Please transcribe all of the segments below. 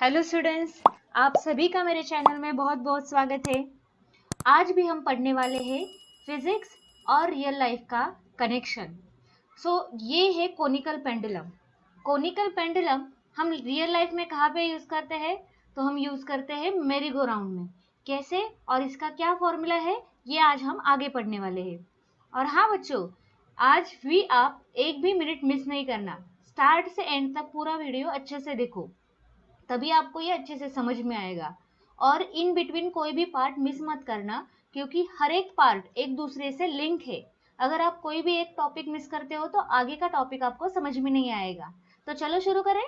Hello students, आप सभी का मेरे चैनल में बहुत बहुत स्वागत है। आज भी हम पढ़ने वाले हैं फिजिक्स और रियल लाइफ का कनेक्शन। ये है कोनिकल पेंडुलम। कोनिकल पेंडुलम हम रियल लाइफ में कहाँ पे यूज करते हैं? तो हम यूज करते हैं मेरी गो राउंड में। कैसे और इसका क्या फॉर्मूला है, ये आज हम आगे पढ़ने वाले हैं। और हाँ बच्चों, आज भी आप एक भी मिनट मिस नहीं करना। स्टार्ट से एंड तक पूरा वीडियो अच्छे से देखो, तभी आपको ये अच्छे से समझ में आएगा। और इन बिटवीन कोई भी पार्ट मिस मत करना, क्योंकि हर एक पार्ट एक दूसरे से लिंक है। अगर आप कोई भी एक टॉपिक मिस करते हो तो आगे का टॉपिक आपको समझ में नहीं आएगा। तो चलो शुरू करें।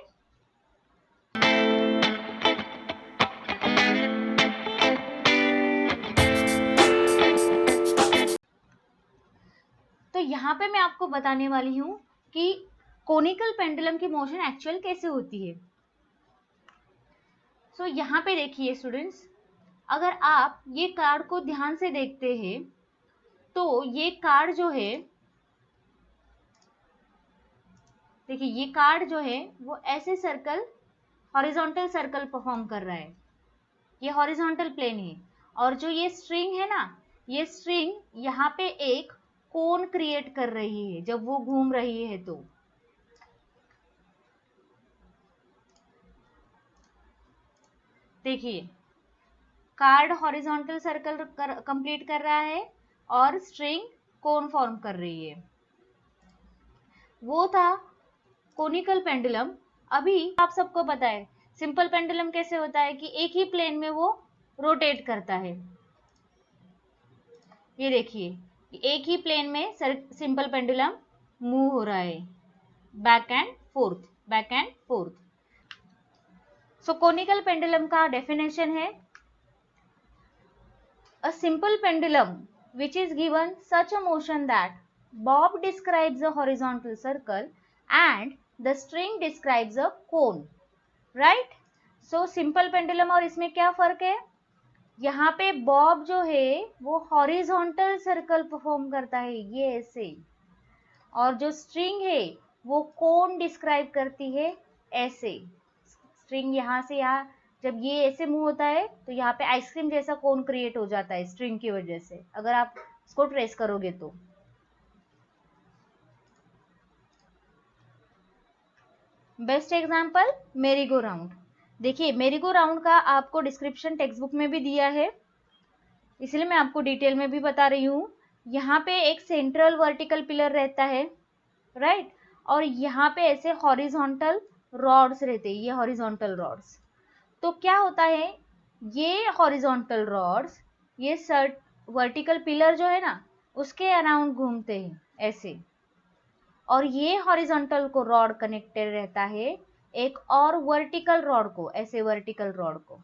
तो यहाँ पे मैं आपको बताने वाली हूँ कि कोनिकल पेंडुलम की मोशन एक्चुअल कैसे होती है। यहाँ पे देखिए स्टूडेंट्स, अगर आप ये कार्ड को ध्यान से देखते हैं तो ये कार्ड जो है, देखिए ये कार्ड जो है वो ऐसे सर्कल, हॉरिजॉन्टल सर्कल परफॉर्म कर रहा है। ये हॉरिजॉन्टल प्लेन है। और जो ये स्ट्रिंग है ना, ये स्ट्रिंग यहाँ पे एक कोन क्रिएट कर रही है जब वो घूम रही है। तो देखिए कार्ड हॉरिजॉन्टल सर्कल कंप्लीट कर रहा है और स्ट्रिंग कोन फॉर्म कर रही है। वो था कोनिकल पेंडुलम। अभी आप सबको पता है सिंपल पेंडुलम कैसे होता है कि एक ही प्लेन में वो रोटेट करता है। ये देखिए एक ही प्लेन में सिंपल पेंडुलम मूव हो रहा है, back and fourth, back and fourth. Conical pendulum का डेफिनेशन है, a simple pendulum which is given such a motion that bob describes a horizontal circle and the string describes a cone, right? Simple pendulum और इसमें क्या फर्क है? यहाँ पे Bob जो है वो हॉरिजॉन्टल सर्कल परफॉर्म करता है, ये ऐसे, और जो स्ट्रिंग है वो कोन डिस्क्राइब करती है ऐसे। स्ट्रिंग यहाँ से यहाँ जब ये ऐसे मूव होता है तो यहाँ पे आइसक्रीम जैसा कोन क्रिएट हो जाता है स्ट्रिंग की वजह से, अगर आप इसको ट्रेस करोगे तो। बेस्ट एग्जांपल मेरी गो राउंड। देखिए मेरी गो राउंड का आपको डिस्क्रिप्शन टेक्स्ट बुक में भी दिया है, इसलिए मैं आपको डिटेल में भी बता रही हूँ। यहाँ पे एक सेंट्रल वर्टिकल पिलर रहता है, राइट? और यहाँ पे ऐसे हॉरिजॉन्टल रॉड्स रहते हैं, ये हॉरिजॉन्टल रॉड्स। तो क्या होता है, ये हॉरिजॉन्टल रॉड्स ये वर्टिकल पिलर जो है ना उसके अराउंड घूमते हैं ऐसे, और ये हॉरिजॉन्टल को रॉड कनेक्टेड रहता है एक और वर्टिकल रॉड को, ऐसे वर्टिकल रॉड को।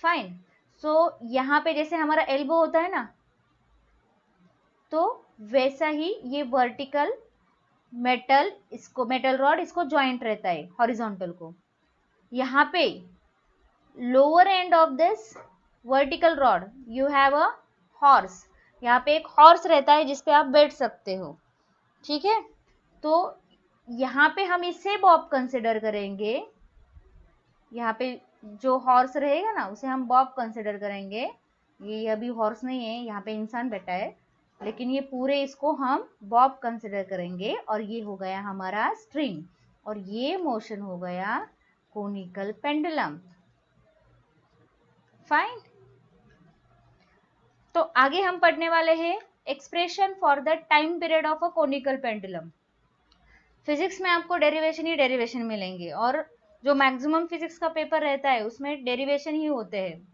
फाइन। यहाँ पे जैसे हमारा एल्बो होता है ना, तो वैसा ही ये वर्टिकल मेटल रॉड इसको ज्वाइंट रहता है हॉरिजॉन्टल को। यहाँ पे lower end of this vertical rod you have a horse, यहाँ पे एक हॉर्स रहता है जिसपे आप बैठ सकते हो, ठीक है? तो यहाँ पे हम इसे बॉब कंसिडर करेंगे, यहाँ पे जो हॉर्स रहेगा ना उसे हम बॉब कंसिडर करेंगे। ये अभी हॉर्स नहीं है, यहाँ पे इंसान बैठा है, लेकिन ये पूरे इसको हम बॉब कंसिडर करेंगे। और ये हो गया हमारा स्ट्रिंग, और ये मोशन हो गया कोनिकल पेंडुलम। फाइन। तो आगे हम पढ़ने वाले हैं expression for the time period of a conical pendulum. Physics में आपको डेरिवेशन ही डेरिवेशन मिलेंगे, और जो मैक्सिमम फिजिक्स का पेपर रहता है उसमें डेरिवेशन ही होते हैं।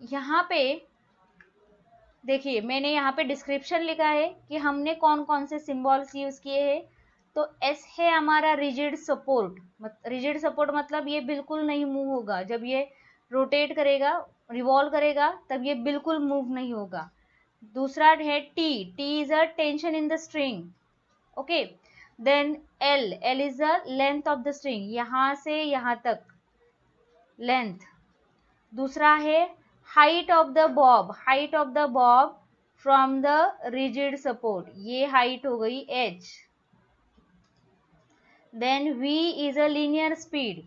यहाँ पे देखिए मैंने यहाँ पे डिस्क्रिप्शन लिखा है कि हमने कौन कौन से सिंबल्स यूज किए हैं। तो एस है हमारा रिजिड सपोर्ट। रिजिड सपोर्ट मतलब ये बिल्कुल नहीं मूव होगा, जब ये रोटेट करेगा, रिवॉल्व करेगा, तब ये बिल्कुल मूव नहीं होगा। दूसरा है t, t is a tension in the string, okay. Then l, l is the length of the string, यहाँ से यहाँ तक लेंथ। दूसरा है height of the bob, height of the bob from the rigid support, ये height हो गई h। Then v is a linear speed,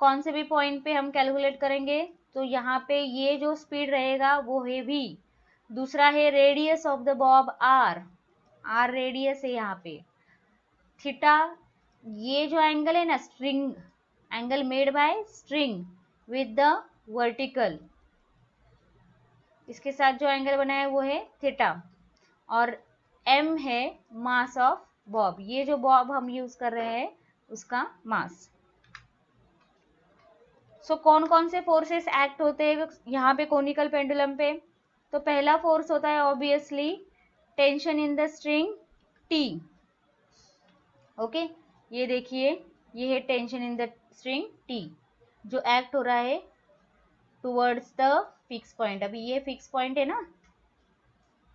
कौन से भी पॉइंट पे हम कैलकुलेट करेंगे, तो यहाँ पे ये जो स्पीड रहेगा वो है v। दूसरा है radius of the Bob r radius है यहाँ पे। थीटा, ये जो एंगल है ना, string angle made by string with the vertical, इसके साथ जो एंगल बना है वो है थीटा। और m है मास ऑफ बॉब, ये जो बॉब हम यूज कर रहे हैं उसका मास। सो कौन कौन से फोर्सेस एक्ट होते हैं यहाँ पे कोनिकल पेंडुलम पे? तो पहला फोर्स होता है obviously tension in the string T। Okay, ये देखिए, ये है tension in the string T जो एक्ट हो रहा है टुवर्ड्स द फिक्स पॉइंट। अभी ये फिक्स पॉइंट है ना,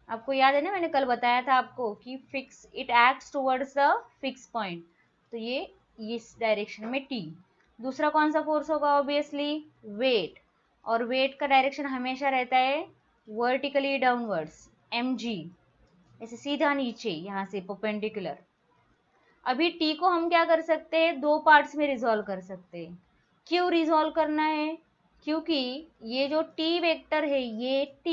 आपको याद है ना, मैंने कल बताया था आपको कि fix it acts towards the fix point, तो ये इस डायरेक्शन में T। दूसरा कौन सा फोर्स होगा? ऑब्वियसली वेट, और वेट का डायरेक्शन हमेशा रहता है वर्टिकली डाउनवर्ड्स mg, ऐसे सीधा नीचे यहाँ से परपेंडिकुलर। अभी T को हम क्या कर सकते हैं, दो पार्ट्स में रिजॉल्व कर सकते हैं। क्यों रिजॉल्व करना है? क्योंकि ये जो T वेक्टर है, ये T,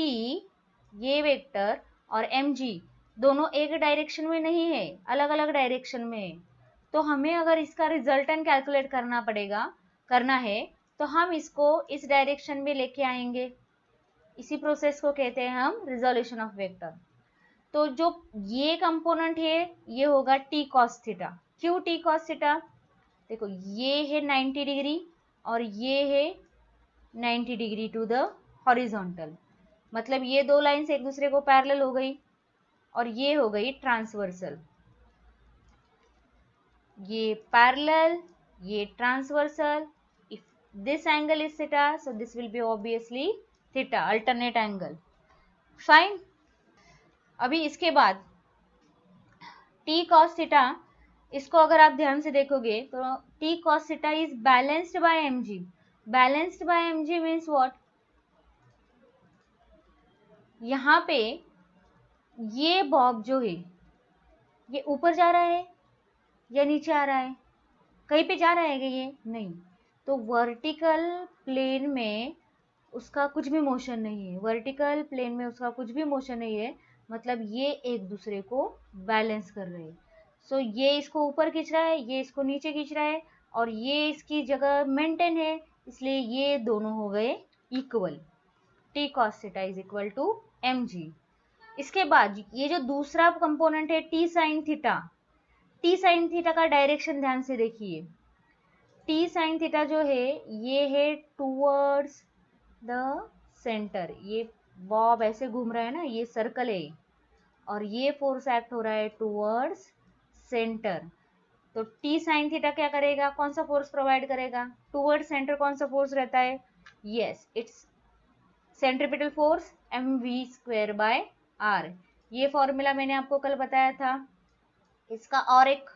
ये वेक्टर और mg दोनों एक डायरेक्शन में नहीं है, अलग अलग डायरेक्शन में है। तो हमें अगर इसका रिजल्टेंट कैलकुलेट करना है तो हम इसको इस डायरेक्शन में लेके आएंगे। इसी प्रोसेस को कहते हैं हम रिजोल्यूशन ऑफ वेक्टर। तो जो ये कंपोनेंट है ये होगा t cos थीटा। क्यों t cos थीटा? देखो, ये है 90 डिग्री और ये है 90 डिग्री टू द हॉरिजॉन्टल, मतलब ये दो लाइंस एक दूसरे को पैरेलल हो गई और ये हो गई ट्रांसवर्सल। ये पैरेलल, ये transversal. If this angle is theta, so this will be obviously theta, alternate angle. Fine. अभी इसके बाद t cos थीटा, इसको अगर आप ध्यान से देखोगे तो t cos theta is balanced bye mg। Balanced bye mg means what? यहाँ पे ये बॉब जो है ये ऊपर जा रहा है या नीचे आ रहा है? कहीं पे जा रहा है क्या ये? नहीं। तो वर्टिकल प्लेन में उसका कुछ भी मोशन नहीं है, वर्टिकल प्लेन में उसका कुछ भी मोशन नहीं है, मतलब ये एक दूसरे को बैलेंस कर रहे हैं। सो ये इसको ऊपर खींच रहा है, ये इसको नीचे खींच रहा है और ये इसकी जगह मेंटेन है, इसलिए ये दोनों हो गए equal. t cos theta is equal to mg। इसके बाद ये जो दूसरा कंपोनेंट है t sin theta, t sin theta का डायरेक्शन ध्यान से देखिए। t sin थीटा जो है ये है टूवर्ड्स द सेंटर। ये बॉब ऐसे घूम रहा है ना, ये सर्कल है और ये फोर्स एक्ट हो रहा है टूवर्ड्स सेंटर। तो t sin थीटा क्या करेगा? कौन सा फोर्स प्रोवाइड करेगा? टूवर्ड्स सेंटर कौन सा फोर्स रहता है? Yes, it's centripetal force mv square by r। ये फॉर्मूला मैंने आपको कल बताया था। इसका और एक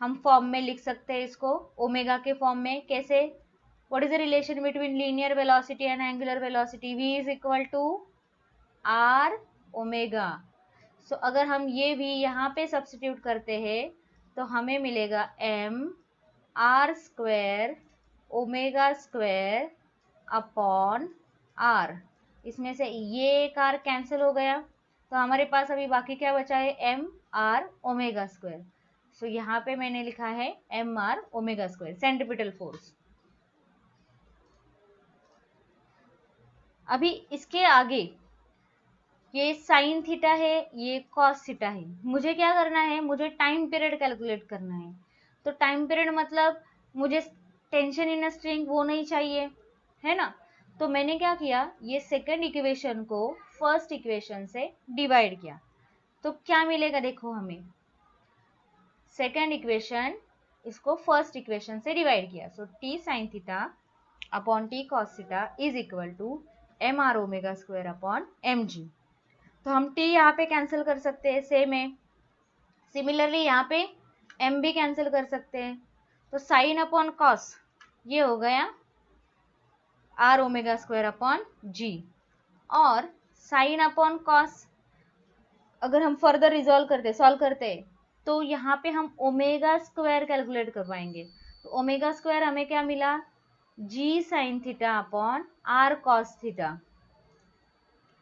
हम फॉर्म में लिख सकते हैं इसको, ओमेगा के फॉर्म में। कैसे? What is the relation between linear velocity and angular velocity? v is equal to r omega. So अगर हम ये v यहाँ पे सब्स्टिट्यूट करते हैं तो हमें मिलेगा m r square omega square upon r। इसमें से ये एक r कैंसिल हो गया, तो हमारे पास अभी बाकी क्या बचा है? m r omega square. So यहाँ पे मैंने लिखा है m r omega square, centripetal force. अभी इसके आगे ये साइन थीटा है, ये कॉस थीटा है। मुझे क्या करना है? मुझे टाइम पीरियड कैलकुलेट करना है। तो टाइम पीरियड मतलब मुझे टेंशन इन अ स्ट्रिंग वो नहीं चाहिए, है ना। तो मैंने क्या किया, ये सेकंड इक्वेशन को फर्स्ट इक्वेशन से डिवाइड किया। तो क्या मिलेगा देखो, हमें सेकंड इक्वेशन इसको फर्स्ट इक्वेशन से डिवाइड किया। So t sin theta upon t cos theta is equal to m r omega square upon mg। तो हम t यहाँ पे कैंसिल कर सकते हैं, सेम है। सिमिलरली यहाँ पे m भी कैंसिल कर सकते हैं। तो साइन अपॉन कॉस ये हो गया r omega square upon g, और साइन अपॉन कॉस अगर हम फर्दर रिजॉल्व सॉल्व करते तो यहाँ पे हम ओमेगा स्क्वायर कैलकुलेट कर पाएंगे। तो ओमेगा स्क्वायर हमें क्या मिला? G sine theta upon are cos theta,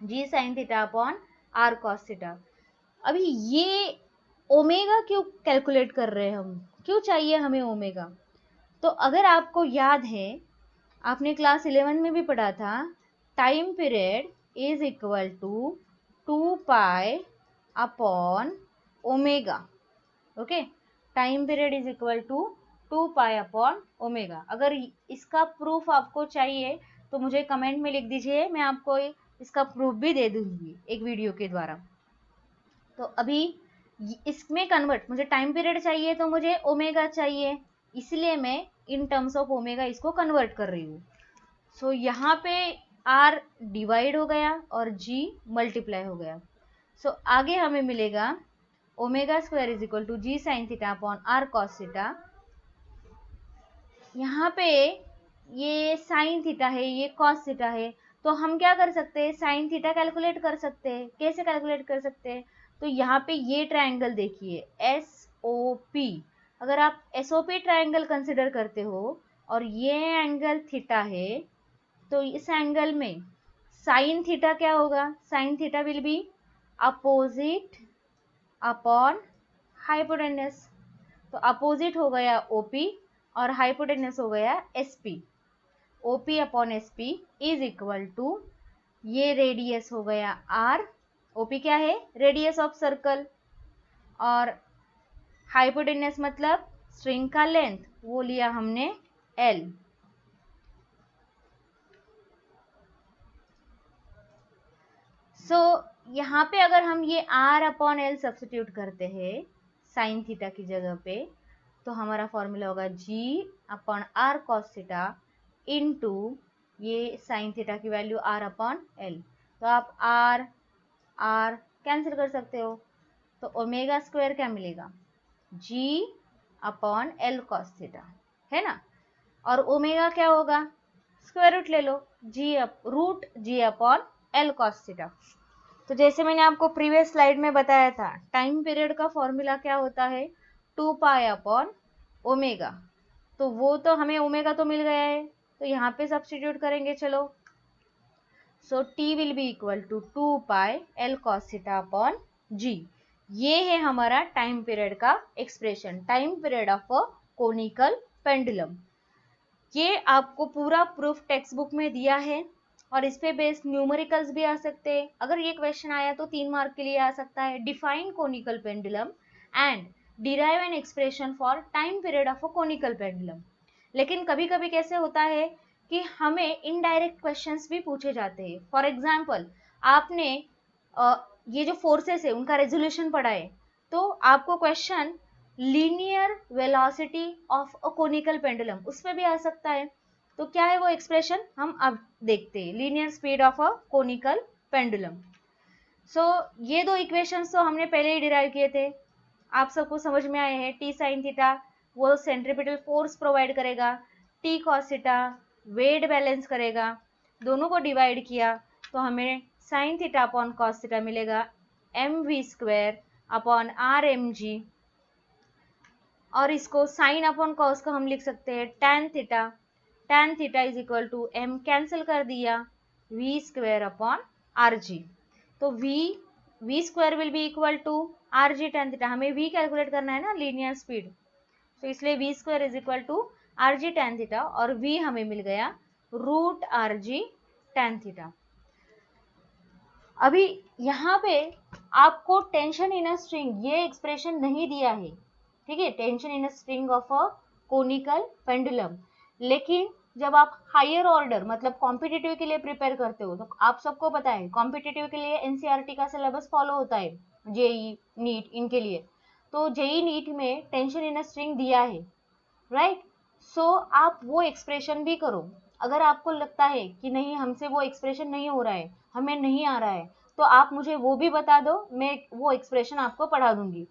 G sine theta upon are cos theta. अभी ये ओमेगा क्यों कैलकुलेट कर रहे हैं हम, क्यों चाहिए हमें ओमेगा? तो अगर आपको याद है, आपने क्लास 11 में भी पढ़ा था, time period is equal to 2 pi upon omega. Okay, time period is equal to 2 pi upon omega. अगर इसका प्रूफ आपको चाहिए तो मुझे कमेंट में लिख दीजिए, मैं आपको इसका प्रूफ भी दे दूंगी एक वीडियो के द्वारा। तो अभी इसमें कन्वर्ट, मुझे टाइम पीरियड चाहिए तो मुझे ओमेगा चाहिए, इसलिए मैं इन टर्म्स ऑफ ओमेगा इसको कन्वर्ट कर रही हूँ। सो यहाँ पे आर डिवाइड हो गया और जी मल्टीप्लाई हो गया। सो आगे हमें मिलेगा omega square is equal to g sine theta upon are cos theta. यहाँ पे ये साइन थीटा है, ये कॉस थीटा है, तो हम क्या कर सकते हैं, साइन थीटा कैलकुलेट कर सकते हैं। कैसे कैलकुलेट कर सकते हैं? तो यहाँ पे ये ट्रायंगल देखिए एस ओ पी, अगर आप S O P triangle consider करते हो और ये एंगल थीटा है, तो इस एंगल में साइन थीटा क्या होगा, sine theta will be opposite upon hypotenuse. तो अपोजिट हो गया ओपी और हाइपोटेन्यूस हो गया SP. OP upon SP is equal to, ये रेडियस हो गया आर, ओपी क्या है, रेडियस ऑफ सर्कल, और हाइपोटेन्यूस मतलब स्ट्रिंग का लेंथ, वो लिया हमने एल। सो यहाँ पे अगर हम ये आर अपॉन एल सब्स्टिट्यूट करते हैं साइन थीटा की जगह पे, तो हमारा फॉर्मूला होगा G upon are cos theta into ये साइन थीटा की वैल्यू आर अपॉन एल। तो आप आर आर कैंसिल कर सकते हो, तो ओमेगा स्क्वायर क्या मिलेगा, जी अपॉन एल कॉस थीटा, है ना। और ओमेगा क्या होगा, स्क्वायर रूट ले लो, जी रूट जी अपॉन एल कॉस थीटा। तो जैसे मैंने आपको प्रीवियस स्लाइड में बताया था, टाइम पीरियड का फॉर्मूला क्या होता है, 2 पाई अपॉन ओमेगा। तो वो तो हमें ओमेगा तो मिल गया है, तो यहाँ पे सब्स्टिट्यूट करेंगे चलो। So T will be equal to 2 pi L cos theta upon G. ये है हमारा टाइम पीरियड का expression, time period of a conical pendulum. ये आपको पूरा प्रूफ टेक्स्ट बुक में दिया है और इस पे बेस्ड न्यूमेरिकल्स भी आ सकते हैं। अगर ये क्वेश्चन आया तो 3 मार्क के लिए आ सकता है, define conical pendulum and derive an expression for time period of a conical pendulum. लेकिन कभी कभी कैसे होता है कि हमें इनडायरेक्ट क्वेश्चंस भी पूछे जाते हैं। फॉर एग्जाम्पल, आपने ये जो फोर्सेस है उनका रेजोल्यूशन पढ़ा है, तो आपको question linear velocity of a conical pendulum उस पर भी आ सकता है। तो क्या है वो एक्सप्रेशन, हम अब देखते हैं, linear speed of a conical pendulum. So ये दो इक्वेशंस तो हमने पहले ही डिराइव किए थे, आप सबको समझ में आए हैं। टी साइन थीटा वो सेंट्रीपिटल फोर्स प्रोवाइड करेगा, T cos theta weight balance करेगा, दोनों को डिवाइड किया तो हमें sine theta upon cos theta मिलेगा M V square upon R M G, और इसको साइन अपॉन कॉस को हम लिख सकते हैं tan theta. tan theta is equal to m cancel कर दिया, v square upon r g. तो v square will be equal to r g tan theta, हमें v कैलकुलेट करना है ना, लीनियर स्पीड, तो इसलिए v square is equal to r g tan theta, और v हमें मिल गया root r g tan theta. अभी यहाँ पे आपको टेंशन इन अ स्ट्रिंग ये एक्सप्रेशन नहीं दिया है, ठीक है, tension in a string of a conical pendulum. लेकिन जब आप हायर ऑर्डर मतलब कॉम्पिटिटिव के लिए प्रिपेयर करते हो, तो आप सबको पता है कॉम्पिटिटिव के लिए एनसीईआरटी का सिलेबस फॉलो होता है, जेई नीट इनके लिए। तो जेई नीट में टेंशन इन अ स्ट्रिंग दिया है, राइट। सो आप वो एक्सप्रेशन भी करो। अगर आपको लगता है कि नहीं हमसे वो एक्सप्रेशन नहीं हो रहा है, हमें नहीं आ रहा है, तो आप मुझे वो भी बता दो, मैं वो एक्सप्रेशन आपको पढ़ा दूंगी।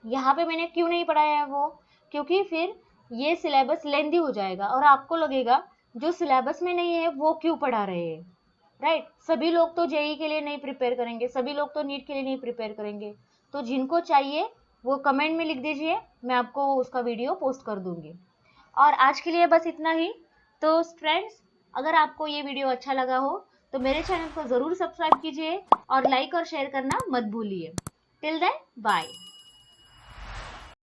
यहाँ पे मैंने क्यों नहीं पढ़ाया है वो, क्योंकि फिर ये सिलेबस लेंदी हो जाएगा और आपको लगेगा जो सिलेबस में नहीं है वो क्यों पढ़ा रहे हैं, राइट। सभी लोग तो जेई के लिए नहीं प्रिपेयर करेंगे, सभी लोग तो नीट के लिए नहीं प्रिपेयर करेंगे। तो जिनको चाहिए वो कमेंट में लिख दीजिए, मैं आपको उसका वीडियो पोस्ट कर दूंगी। और आज के लिए बस इतना ही। तो फ्रेंड्स, अगर आपको ये वीडियो अच्छा लगा हो तो मेरे चैनल को ज़रूर सब्सक्राइब कीजिए और लाइक और शेयर करना मत भूलिए। Till then bye.